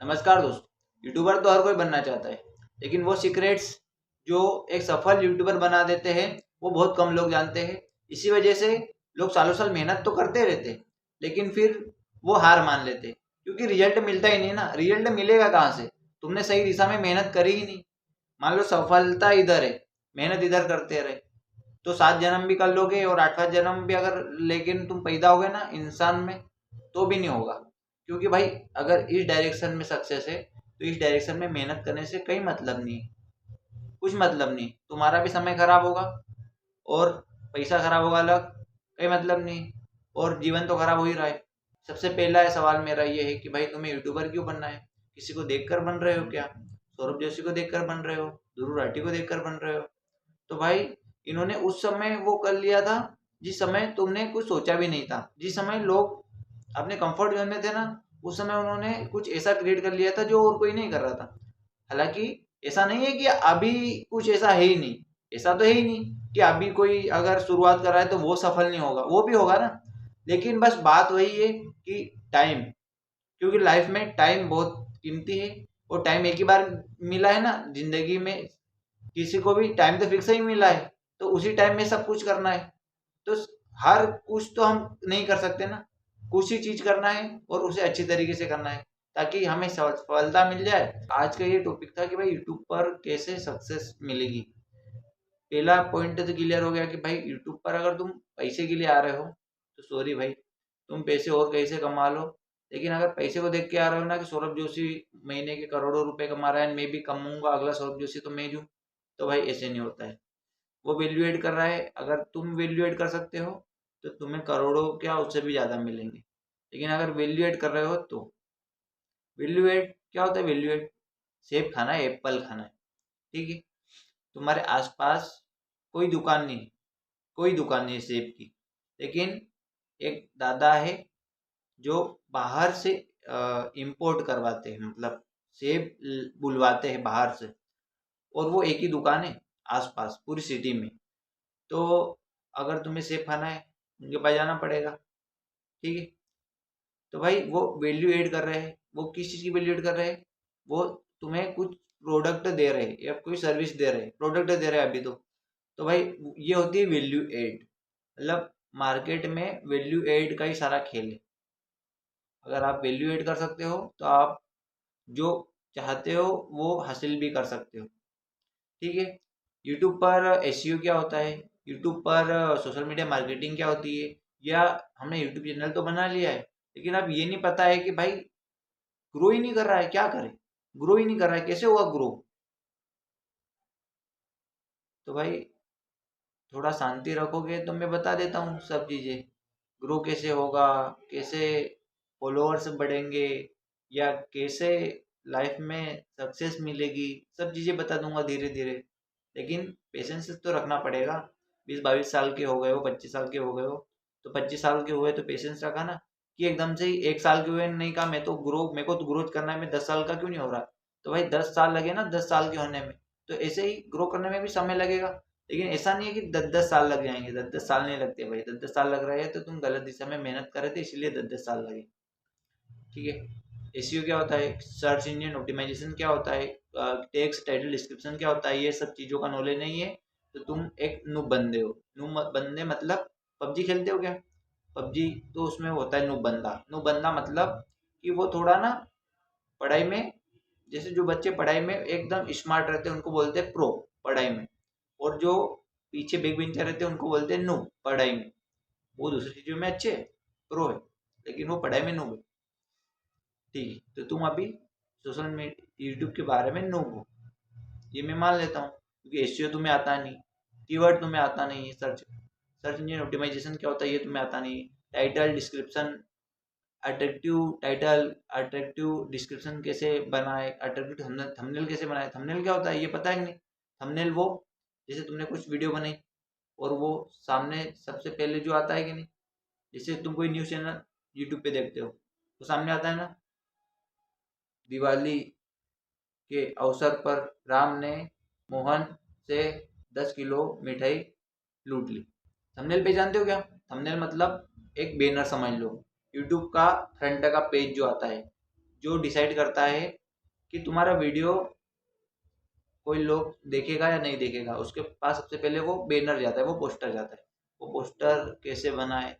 नमस्कार दोस्तों। यूट्यूबर तो हर कोई बनना चाहता है, लेकिन वो सीक्रेट्स जो एक सफल यूट्यूबर बना देते हैं वो बहुत कम लोग जानते हैं। इसी वजह से लोग सालों साल मेहनत तो करते रहते, लेकिन फिर वो हार मान लेते क्योंकि रिजल्ट मिलता ही नहीं ना। रिजल्ट मिलेगा कहाँ से? तुमने सही दिशा में मेहनत करी ही नहीं। मान लो सफलता इधर है, मेहनत इधर करते रहे तो 7 जन्म भी कर लोगे और 8वां जन्म भी अगर, लेकिन तुम पैदा हो गए ना इंसान में तो भी नहीं होगा। क्योंकि भाई अगर इस डायरेक्शन में सक्सेस है तो इस डायरेक्शन में मेहनत करने से कोई मतलब नहीं, कुछ मतलब नहीं। तुम्हारा भी समय खराब होगा और पैसा खराब होगा अलग, कोई मतलब नहीं, और जीवन तो खराब हो ही रहा है। सबसे पहला सवाल मेरा ये है कि भाई तुम्हें यूट्यूबर क्यों बनना है? किसी को देखकर बन रहे हो क्या? सौरभ जोशी को देखकर बन रहे हो? ध्रुव राठी को देखकर बन रहे हो? तो भाई इन्होंने उस समय वो कर लिया था जिस समय तुमने कुछ सोचा भी नहीं था। जिस समय लोग अपने कंफर्ट जोन में थे ना, उस समय उन्होंने कुछ ऐसा क्रिएट कर लिया था जो और कोई नहीं कर रहा था। हालांकि ऐसा नहीं है कि अभी कुछ ऐसा है ही नहीं, ऐसा तो है ही नहीं कि अभी कोई अगर शुरुआत कर रहा है तो वो सफल नहीं होगा, वो भी होगा ना। लेकिन बस बात वही है कि टाइम, क्योंकि लाइफ में टाइम बहुत कीमती है और टाइम एक ही बार मिला है ना जिंदगी में। किसी को भी टाइम तो फिक्स ही मिला है, तो उसी टाइम में सब कुछ करना है। तो हर कुछ तो हम नहीं कर सकते ना, कुछ ही चीज करना है और उसे अच्छी तरीके से करना है ताकि हमें सफलता मिल जाए। आज का ये टॉपिक था कि भाई यूट्यूब पर कैसे सक्सेस मिलेगी। पहला पॉइंट तो क्लियर हो गया कि भाई यूट्यूब पर अगर तुम पैसे के लिए आ रहे हो तो सॉरी भाई, तुम पैसे और कहीं से कमा लो। लेकिन अगर पैसे को देख के आ रहे हो ना कि सौरभ जोशी महीने के करोड़ों रुपए कमा रहा है, मैं भी कमाऊंगा अगला सौरभ जोशी तो मैं हूँ, तो भाई ऐसे नहीं होता है। वो वैल्यू एड कर रहा है, अगर तुम वैल्यू एड कर सकते हो तो तुम्हें करोड़ों क्या उससे भी ज्यादा मिलेंगे। लेकिन अगर वैल्यू एड कर रहे हो तो वैल्यू एड क्या होता है? वैल्यू एड सेब खाना है, एप्पल खाना है, ठीक है। तुम्हारे आसपास कोई दुकान नहीं, कोई दुकान नहीं है सेब की, लेकिन एक दादा है जो बाहर से इंपोर्ट करवाते हैं, मतलब सेब बुलवाते हैं बाहर से, और वो एक ही दुकान है आसपास पूरी सिटी में। तो अगर तुम्हें सेब खाना है उनके पास जाना पड़ेगा, ठीक है। तो भाई वो वैल्यू ऐड कर रहे हैं। वो किस चीज़ की वैल्यू ऐड कर रहे हैं? वो तुम्हें कुछ प्रोडक्ट दे रहे हैं या कोई सर्विस दे रहे हैं, प्रोडक्ट दे रहे हैं अभी तो भाई ये होती है वैल्यू ऐड। मतलब मार्केट में वैल्यू ऐड का ही सारा खेल है। अगर आप वैल्यू ऐड कर सकते हो तो आप जो चाहते हो वो हासिल भी कर सकते हो, ठीक है। यूट्यूब पर एसईओ क्या होता है? यूट्यूब पर सोशल मीडिया मार्केटिंग क्या होती है? या हमने यूट्यूब चैनल तो बना लिया है, लेकिन अब ये नहीं पता है कि भाई ग्रो ही नहीं कर रहा है, क्या करे? ग्रो ही नहीं कर रहा है, कैसे होगा ग्रो? तो भाई थोड़ा शांति रखोगे तो मैं बता देता हूँ सब चीज़ें। ग्रो कैसे होगा, कैसे फॉलोअर्स बढ़ेंगे, या कैसे लाइफ में सक्सेस मिलेगी, सब चीज़ें बता दूंगा धीरे धीरे। लेकिन पेशेंस तो रखना पड़ेगा। 20-22 साल के हो गए हो, 25 साल के हो गए हो, तो 25 साल के हुए तो पेशेंस रखा ना, कि एकदम से ही 1 साल के हुए नहीं कहा मैं तो ग्रो, मेरे को तो ग्रोथ करना है, मैं 10 साल का क्यों नहीं हो रहा? तो भाई 10 साल लगे ना 10 साल के होने में, तो ऐसे ही ग्रो करने में भी समय लगेगा। लेकिन ऐसा नहीं है कि 10-10 साल लग जाएंगे, 10-10 साल नहीं लगते भाई। 10-10 साल लग रहे हैं तो तुम गलत दिशा में मेहनत कर रहे थे, इसलिए 10-10 साल लगे, ठीक है। एसईओ क्या होता है? सर्च इंजन ऑप्टिमाइजेशन क्या होता है? टेक्स्ट टाइटल डिस्क्रिप्शन क्या होता है? ये सब चीज़ों का नॉलेज नहीं है तो तुम एक नूब बंदे हो। नूब बंदे मतलब पबजी खेलते हो क्या? पबजी तो उसमें होता है नूब बंदा। नूब बंदा मतलब कि वो थोड़ा ना पढ़ाई में, जैसे जो बच्चे पढ़ाई में एकदम स्मार्ट रहते हैं उनको बोलते हैं प्रो पढ़ाई में, और जो पीछे बैक बेंचर रहते हैं उनको बोलते हैं नूब पढ़ाई में। वो दूसरी चीजों में अच्छे प्रो है, लेकिन वो पढ़ाई में नूब है, ठीक है। तो तुम अभी सोशल मीडिया यूट्यूब के बारे में नूब हो, ये मैं मान लेता हूँ, क्योंकि एसईओ तुम्हें आता नहीं, कीवर्ड तुम्हें आता नहीं है, सर्च सर्च इंजन ऑप्टिमाइजेशन क्या होता है ये तुम्हें आता नहीं, title description, attractive title, attractive description कैसे बनाए, अट्रैक्टिव थंबनेल कैसे बनाए, थंबनेल क्या होता है ये पता है कि नहीं? थंबनेल वो, जैसे तुमने कुछ वीडियो बनाई और वो सामने सबसे पहले जो आता है कि नहीं, जैसे तुम कोई न्यूज़ चैनल यूट्यूब पे देखते हो तो सामने आता है ना, दिवाली के अवसर पर राम ने मोहन से 10 किलो मिठाई लूट ली। थंबनेल पे जानते हो क्या? थंबनेल मतलब एक बैनर समझ लो, यूट्यूब का फ्रंट का पेज जो आता है, जो डिसाइड करता है कि तुम्हारा वीडियो कोई लोग देखेगा या नहीं देखेगा। उसके पास सबसे पहले वो बैनर जाता है, वो पोस्टर जाता है। वो पोस्टर कैसे बनाए,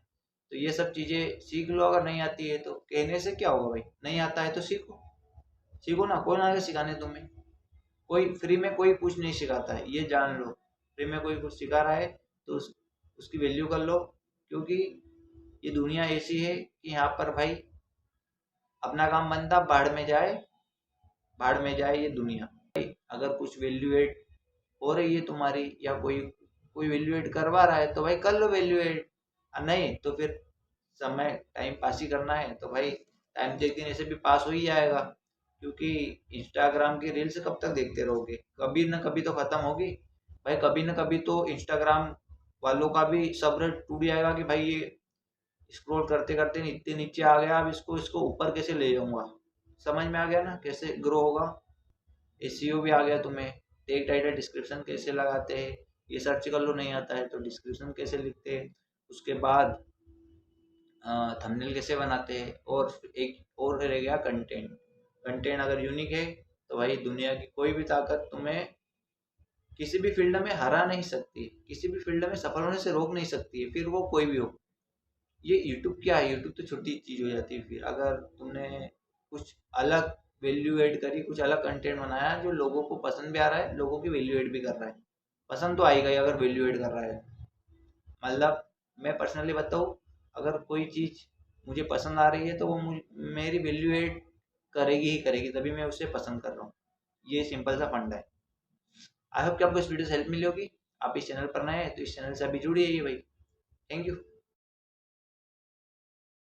तो ये सब चीज़ें सीख लो। अगर नहीं आती है तो कहने से क्या होगा भाई, नहीं आता है तो सीखो। सीखो ना, कौन आगे सिखाने तुम्हें। कोई फ्री में कोई कुछ नहीं सिखाता है, ये जान लो। फ्री में कोई कुछ सिखा रहा है तो उसकी वैल्यू कर लो, क्योंकि ये दुनिया ऐसी है कि यहाँ पर भाई अपना काम बनता, बाढ़ में जाए ये दुनिया। अगर कुछ वैल्यू एड हो रही है तुम्हारी, या कोई कोई वैल्यू एड करवा रहा है तो भाई कर लो वैल्यू एड। नहीं तो फिर समय टाइम पास ही करना है तो भाई टाइम तो एक दिन ऐसे भी पास हो ही जाएगा। क्योंकि इंस्टाग्राम की रील्स कब तक देखते रहोगे, कभी ना कभी तो खत्म होगी भाई। कभी ना कभी तो इंस्टाग्राम वालों का भी सब्र टूट जाएगा कि भाई ये स्क्रॉल करते करते इतने नीचे आ गया, अब इसको इसको ऊपर कैसे ले जाऊंगा। समझ में आ गया ना कैसे ग्रो होगा। एसईओ भी आ गया तुम्हें, टैग टाइटल डिस्क्रिप्शन कैसे लगाते हैं ये सर्च कर लो। नहीं आता है तो डिस्क्रिप्शन कैसे लिखते हैं, उसके बाद थंबनेल कैसे बनाते हैं, और एक और रह गया कंटेंट। कंटेंट अगर यूनिक है तो भाई दुनिया की कोई भी ताकत तुम्हें किसी भी फील्ड में हरा नहीं सकती, किसी भी फील्ड में सफल होने से रोक नहीं सकती है, फिर वो कोई भी हो। ये यूट्यूब क्या है, यूट्यूब तो छोटी चीज हो जाती है। फिर अगर तुमने कुछ अलग वैल्यू ऐड करी, कुछ अलग कंटेंट बनाया जो लोगों को पसंद भी आ रहा है, लोगों की वैल्यू ऐड भी कर रहा है, पसंद तो आएगा ही अगर वैल्यू ऐड कर रहा है। मतलब मैं पर्सनली बताऊँ, अगर कोई चीज़ मुझे पसंद आ रही है तो वो मेरी वैल्यू ऐड करेगी ही करेगी, तभी मैं उसे पसंद कर रहा हूँ। ये सिंपल सा फंडा है। आई होप कि आपको इस वीडियो से हेल्प मिली होगी। आप इस चैनल पर नए हैं तो इस चैनल से अभी जुड़िए भाई। Thank you.